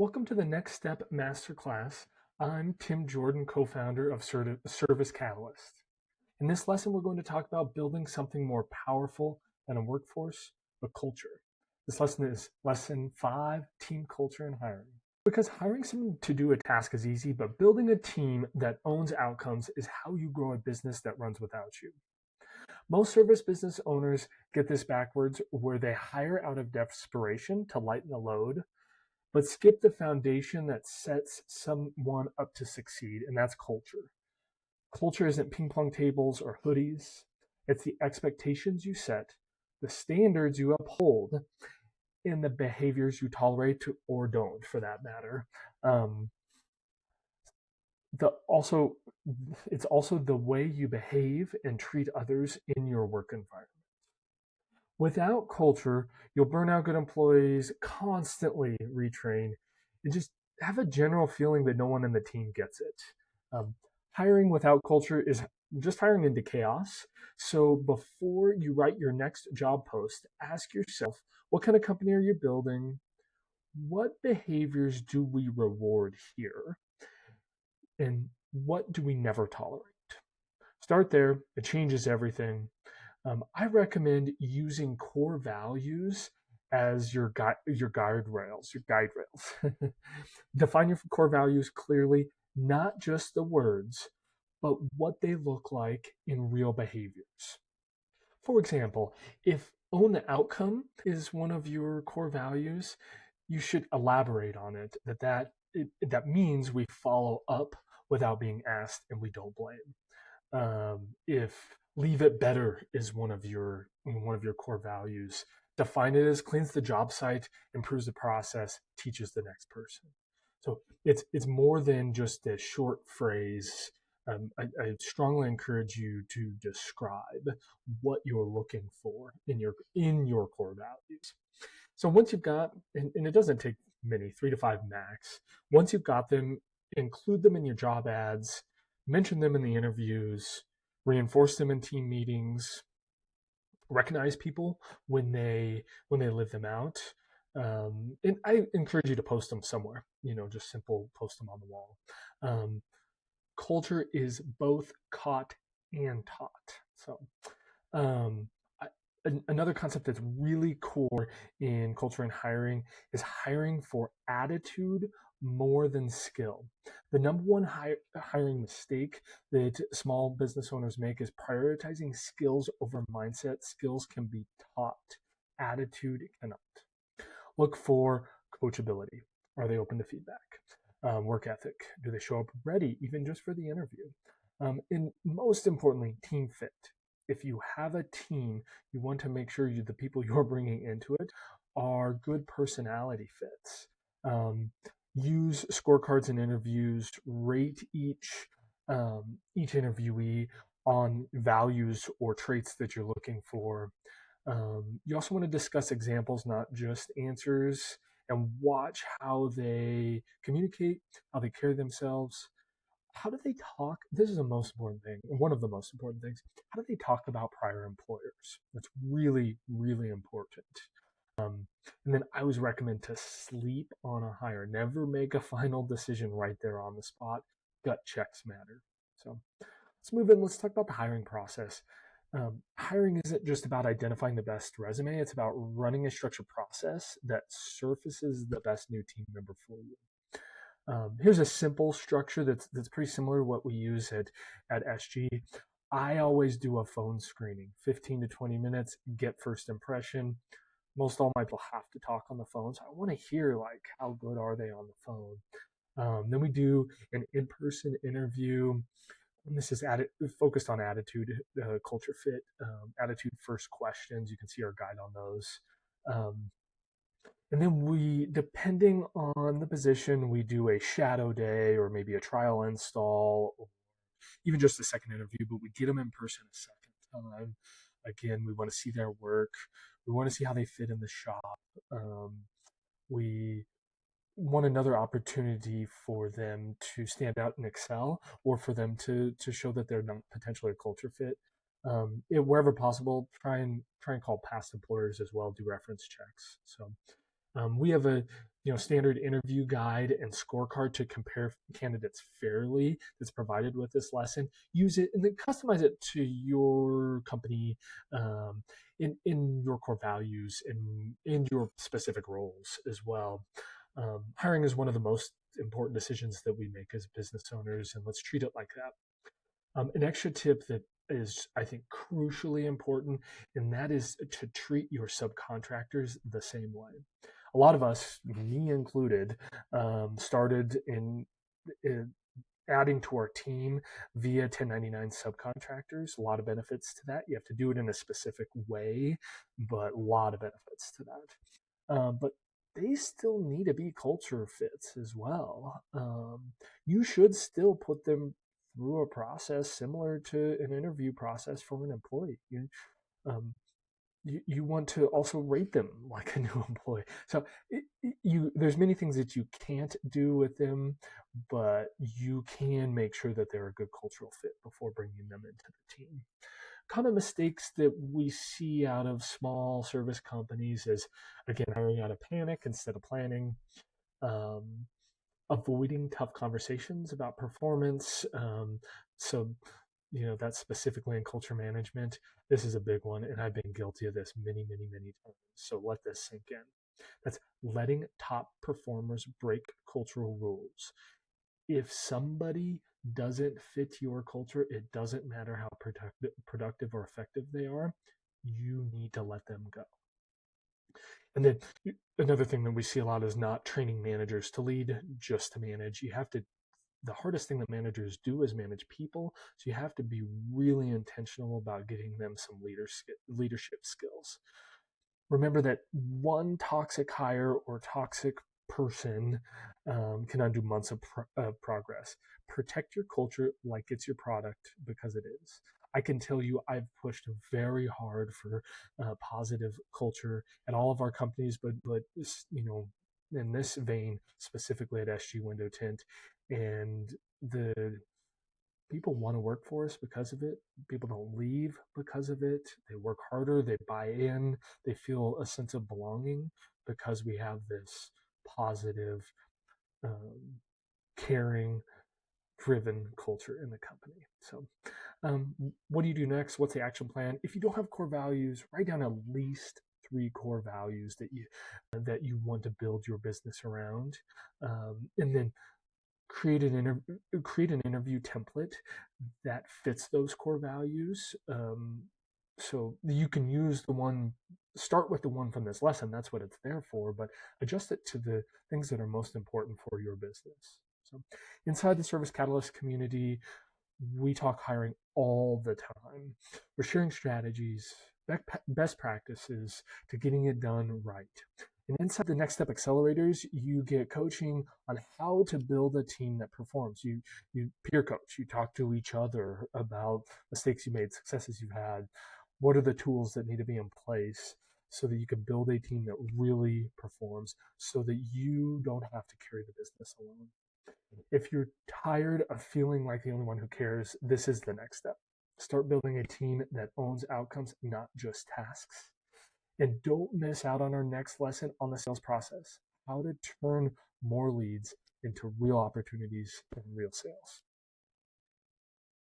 Welcome to the Next Step Masterclass. I'm Tim Jordan, co-founder of Service Catalyst. In this lesson, we're going to talk about building something more powerful than a workforce, but culture. This lesson is lesson 5, team culture and hiring. Because hiring someone to do a task is easy, but building a team that owns outcomes is how you grow a business that runs without you. Most service business owners get this backwards, where they hire out of desperation to lighten the load, but skip the foundation that sets someone up to succeed, and that's culture. Culture isn't ping pong tables or hoodies. It's the expectations you set, the standards you uphold, and the behaviors you tolerate or don't, for that matter. Um, it's also the way you behave and treat others in your work environment. Without culture, you'll burn out good employees, constantly retrain, and just have a general feeling that no one in the team gets it. Hiring without culture is just hiring into chaos. So before you write your next job post, ask yourself, what kind of company are you building? What behaviors do we reward here? And what do we never tolerate? Start there. It changes everything. I recommend using core values as your guide rails. Define your core values clearly, not just the words, but what they look like in real behaviors. For example, if own the outcome is one of your core values, you should elaborate on it. That means we follow up without being asked, and we don't blame. If leave it better is one of your core values, define it as cleans the job site, improves the process, teaches the next person. So it's more than just a short phrase. I strongly encourage you to describe what you're looking for in your core values. So once you've got, and it doesn't take many, 3 to 5 max. Once you've got them, include them in your job ads, mention them in the interviews, reinforce them in team meetings, recognize people when they live them out. And I encourage you to post them somewhere, just simple post them on the wall. Culture is both caught and taught. So another concept that's really core in culture and hiring is hiring for attitude more than skill. The number one hiring mistake that small business owners make is prioritizing skills over mindset. Skills can be taught, attitude cannot. Look for coachability. Are they open to feedback? Work ethic. Do they show up ready, even just for the interview? And most importantly, team fit. If you have a team, you want to make sure the people you're bringing into it are good personality fits. Use scorecards in interviews. Rate each interviewee on values or traits that you're looking for. You also want to discuss examples, not just answers, and watch how they communicate, how they carry themselves. How do they talk? This is the most important thing, one of the most important things. How do they talk about prior employers? That's really, really important. And then I always recommend to sleep on a hire. Never make a final decision right there on the spot. Gut checks matter. So let's move in. Let's talk about the hiring process. Hiring isn't just about identifying the best resume. It's about running a structured process that surfaces the best new team member for you. Here's a simple structure that's pretty similar to what we use at SG. I always do a phone screening, 15 to 20 minutes, get first impression. Most all my people have to talk on the phone, so I want to hear how good are they on the phone. Then we do an in-person interview. And this is focused on attitude, culture fit, attitude first questions. You can see our guide on those. And then depending on the position, we do a shadow day or maybe a trial install or even just a second interview, but we get them in person a second time. Again, we want to see their work. We want to see how they fit in the shop. We want another opportunity for them to stand out and excel, or for them to show that they're not potentially a culture fit. Wherever possible, try and call past employers as well, do reference checks. So We have a standard interview guide and scorecard to compare candidates fairly that's provided with this lesson. Use it and then customize it to your company, um, in your core values and in your specific roles as well. Hiring is one of the most important decisions that we make as business owners, and let's treat it like that. An extra tip that is, I think, crucially important, and that is to treat your subcontractors the same way. A lot of us, me included, started in adding to our team via 1099 subcontractors. A lot of benefits to that. You have to do it in a specific way, but a lot of benefits to that. But they still need to be culture fits as well. You should still put them through a process similar to an interview process for an employee. Um, you want to also rate them like a new employee. So there's many things that you can't do with them, but you can make sure that they're a good cultural fit before bringing them into the team. Common mistakes that we see out of small service companies is, again, hiring out of panic instead of planning, um, avoiding tough conversations about performance. So, that's specifically in culture management. This is a big one, and I've been guilty of this many, many, many times. So let this sink in. That's letting top performers break cultural rules. If somebody doesn't fit your culture, it doesn't matter how productive or effective they are, you need to let them go. And then another thing that we see a lot is not training managers to lead, just to manage. You have to, the hardest thing that managers do is manage people. So you have to be really intentional about getting them some leadership skills. Remember that one toxic hire or toxic person can undo months of progress. Protect your culture like it's your product, because it is. I can tell you I've pushed very hard for positive culture at all of our companies, but in this vein, specifically at SG Window Tint, and the people want to work for us because of it. People don't leave because of it. They work harder, they buy in, they feel a sense of belonging because we have this positive, um, caring, driven culture in the company. So, what do you do next? What's the action plan? If you don't have core values, write down at least three core values that you want to build your business around, and then create an interview template that fits those core values. So you can use start with the one from this lesson. That's what it's there for, but adjust it to the things that are most important for your business. So inside the Service Catalyst community, we talk hiring all the time. We're sharing strategies, best practices to getting it done right. And inside the Next Step Accelerators, you get coaching on how to build a team that performs. You peer coach, you talk to each other about mistakes you made, successes you've had. What are the tools that need to be in place so that you can build a team that really performs so that you don't have to carry the business alone? If you're tired of feeling like the only one who cares, this is the next step. Start building a team that owns outcomes, not just tasks. And don't miss out on our next lesson on the sales process, how to turn more leads into real opportunities and real sales.